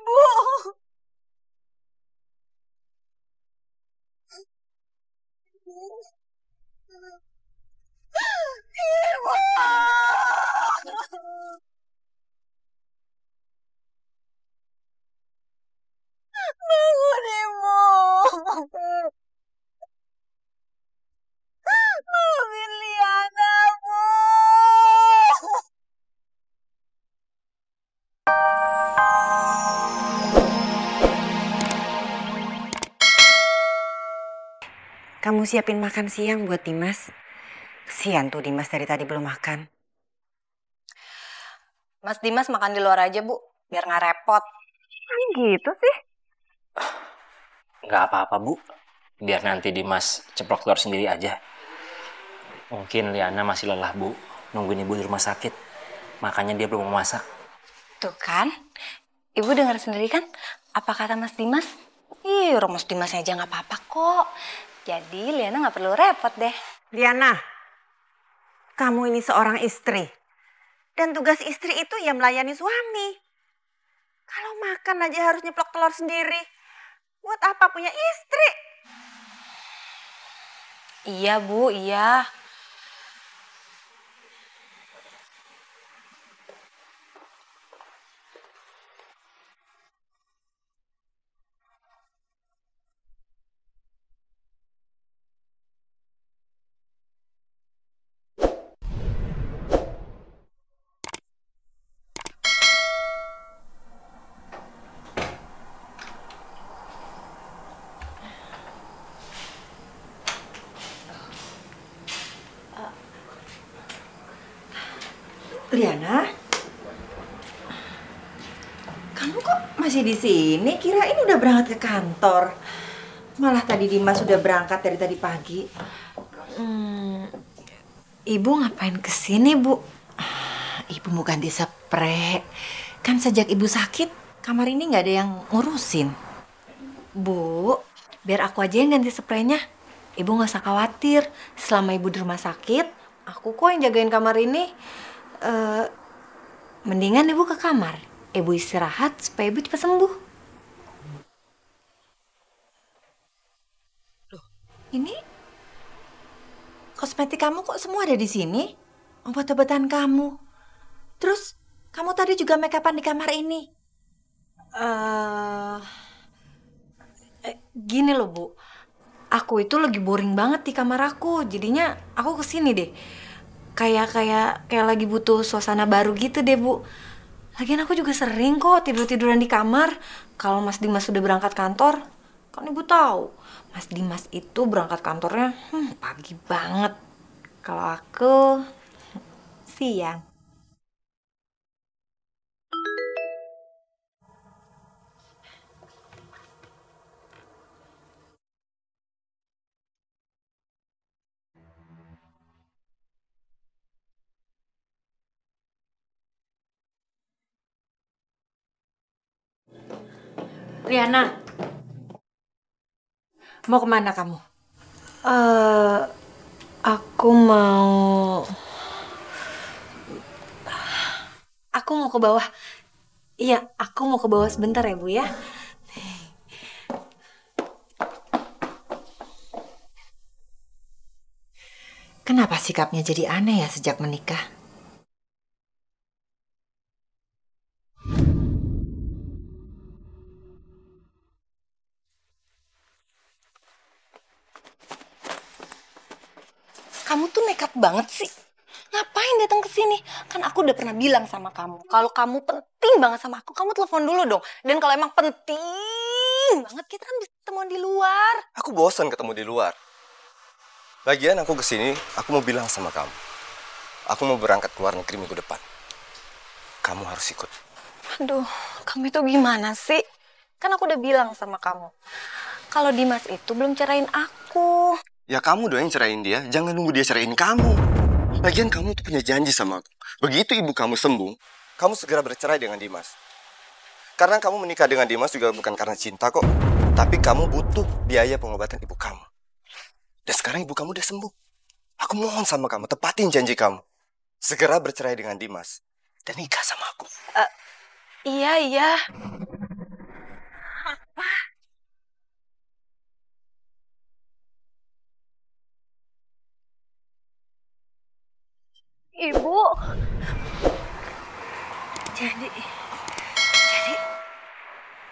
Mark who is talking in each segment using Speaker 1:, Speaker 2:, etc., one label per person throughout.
Speaker 1: Ibu. Ibu. Bangun, Ibu. Maafin Liana, Bu.
Speaker 2: Kamu siapin makan siang buat Dimas. Kesian tuh Dimas dari tadi belum makan.
Speaker 1: Mas Dimas makan di luar aja, Bu. Biar nggak repot.
Speaker 2: Gitu sih.
Speaker 3: Nggak apa-apa, Bu. Biar nanti Dimas ceplok telur sendiri aja. Mungkin Liana masih lelah, Bu. Nungguin ibu di rumah sakit. Makanya dia belum mau masak.
Speaker 1: Tuh kan. Ibu dengar sendiri kan? Apa kata Mas Dimas? Ih, orang Mas Dimas aja nggak apa-apa kok. Jadi Liana nggak perlu repot deh.
Speaker 2: Liana, kamu ini seorang istri. Dan tugas istri itu ya melayani suami. Kalau makan aja harus nyeplok telur sendiri. Buat apa punya istri?
Speaker 1: Iya, Bu, iya.
Speaker 2: Liana, kamu kok masih di sini? Kirain udah berangkat ke kantor. Malah tadi Dimas sudah berangkat dari tadi pagi.
Speaker 1: Ibu ngapain kesini, Bu?
Speaker 2: Ibu mau ganti spray. Kan sejak ibu sakit, kamar ini nggak ada yang ngurusin.
Speaker 1: Bu, biar aku aja yang ganti spraynya. Ibu nggak usah khawatir. Selama ibu di rumah sakit, aku kok yang jagain kamar ini. Mendingan ibu ke kamar. Ibu istirahat supaya ibu cepat sembuh.
Speaker 2: Loh, ini kosmetik kamu kok semua ada di sini? Obat-obatan kamu. Terus kamu tadi juga make upan di kamar ini.
Speaker 1: Gini loh, Bu. Aku itu lagi boring banget di kamar aku. Jadinya aku kesini deh. Kayak lagi butuh suasana baru gitu deh, Bu. Lagian aku juga sering kok tidur-tiduran di kamar. Kalau Mas Dimas sudah berangkat kantor, kan Ibu tahu. Mas Dimas itu berangkat kantornya pagi banget. Kalau aku siang.
Speaker 2: Liana, mau kemana kamu?
Speaker 1: Aku mau... Aku mau ke bawah. Iya, aku mau ke bawah sebentar ya, Bu ya.
Speaker 2: Kenapa sikapnya jadi aneh ya sejak menikah?
Speaker 1: Kamu tuh nekat banget sih. Ngapain datang ke sini? Kan aku udah pernah bilang sama kamu, kalau kamu penting banget sama aku, kamu telepon dulu dong. Dan kalau emang penting banget, kita kan bisa ketemuan di luar.
Speaker 4: Aku bosan ketemu di luar. Lagian aku kesini, aku mau bilang sama kamu. Aku mau berangkat ke luar negeri minggu depan. Kamu harus ikut.
Speaker 1: Aduh, kamu itu gimana sih? Kan aku udah bilang sama kamu, kalau Dimas itu belum cerain aku.
Speaker 4: Ya kamu doang yang cerain dia, jangan nunggu dia cerain kamu. Lagian kamu tuh punya janji sama aku. Begitu ibu kamu sembuh, kamu segera bercerai dengan Dimas. Karena kamu menikah dengan Dimas juga bukan karena cinta kok. Tapi kamu butuh biaya pengobatan ibu kamu. Dan sekarang ibu kamu udah sembuh. Aku mohon sama kamu, tepatin janji kamu. Segera bercerai dengan Dimas. Dan nikah sama aku.
Speaker 1: Iya.
Speaker 2: apa?
Speaker 1: Ibu,
Speaker 2: Jadi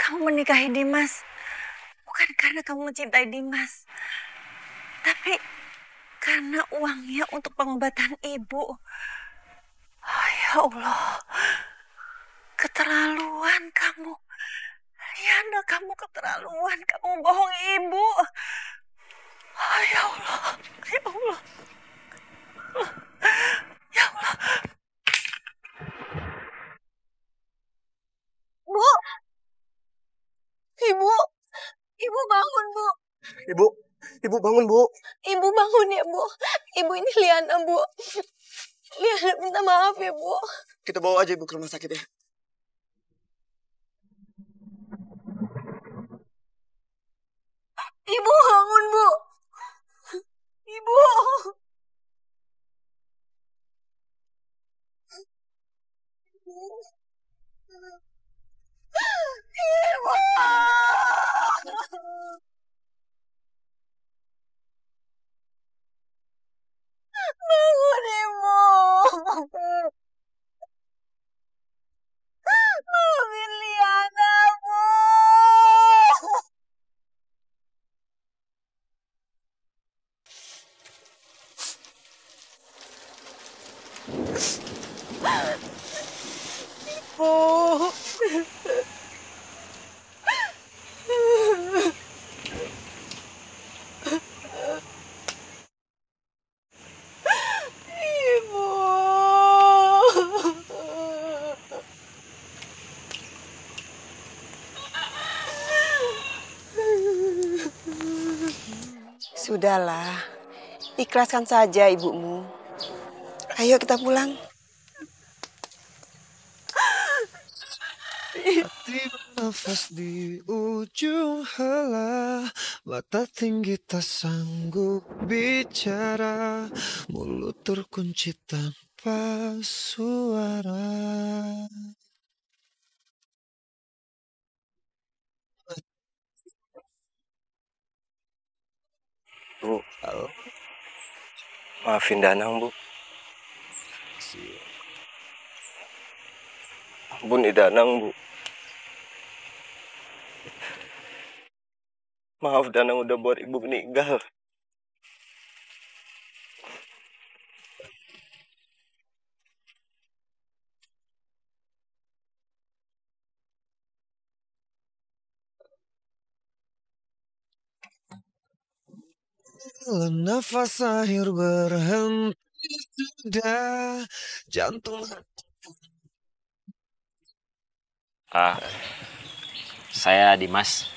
Speaker 2: kamu menikahi Dimas bukan karena kamu mencintai Dimas, tapi karena uangnya untuk pengobatan ibu. Oh, ya Allah, keterlaluan kamu. Yana, kamu keterlaluan. Kamu bohong ibu. Oh, ya Allah, ya Allah, ya Allah.
Speaker 1: Bu, ibu, ibu bangun bu,
Speaker 4: Ibu, ibu bangun, Bu.
Speaker 1: ibu bangun ya bu, ibu ini Liana bu, Liana minta maaf ya bu.
Speaker 4: Kita bawa aja ibu ke rumah sakit ya.
Speaker 1: Ibu bangun bu, ibu. Ibu. Bangun ibu. Maafin Liana bu. Bu. Ibu.
Speaker 2: Sudahlah, ikhlaskan saja ibumu. Ayo kita pulang.
Speaker 5: Hati bernafas di ujung hala, mata tinggi tak sanggup bicara, mulut terkunci tanpa suara.
Speaker 4: Bu, maafin Danang, Bu. Ampuni Danang, Bu. Maaf Danang udah buat ibu meninggal.
Speaker 5: Nafas akhir berhenti sudah, jantung.
Speaker 3: Saya Dimas.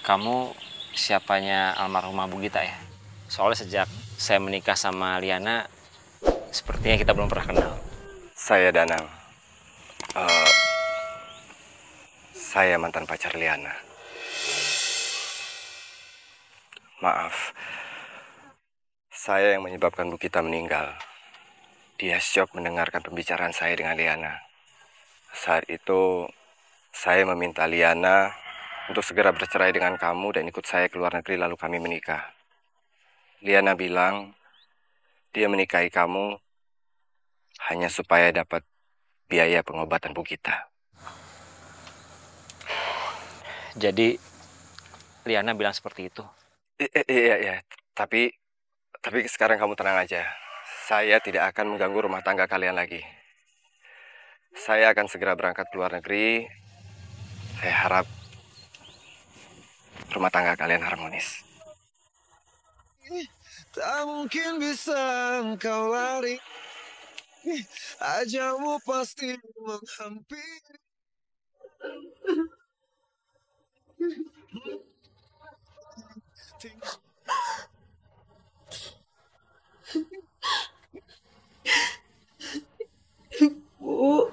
Speaker 3: Kamu siapanya almarhumah Bu Gita ya? Soalnya sejak saya menikah sama Liana, sepertinya kita belum pernah kenal.
Speaker 4: Saya Danang. Saya mantan pacar Liana. Maaf. Saya yang menyebabkan Bu Gita meninggal. Dia syok mendengarkan pembicaraan saya dengan Liana. Saat itu, saya meminta Liana untuk segera bercerai dengan kamu dan ikut saya ke luar negeri lalu kami menikah. Liana bilang, dia menikahi kamu hanya supaya dapat biaya pengobatan Bu Gita.
Speaker 3: Jadi, Liana bilang seperti itu.
Speaker 4: Iya. Tapi sekarang kamu tenang aja. Saya tidak akan mengganggu rumah tangga kalian lagi. Saya akan segera berangkat ke luar negeri. Saya harap rumah tangga kalian harmonis.
Speaker 5: Tak mungkin bisa engkau lari, ajalmu pasti menghampiri.
Speaker 1: Bu.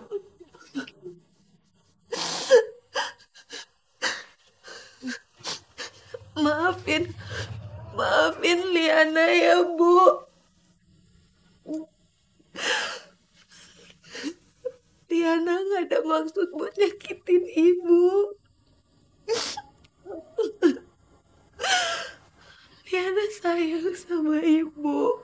Speaker 1: Maafin Liana ya, Bu. Liana gak ada maksud buat nyakitin Ibu. sayang sama ibu.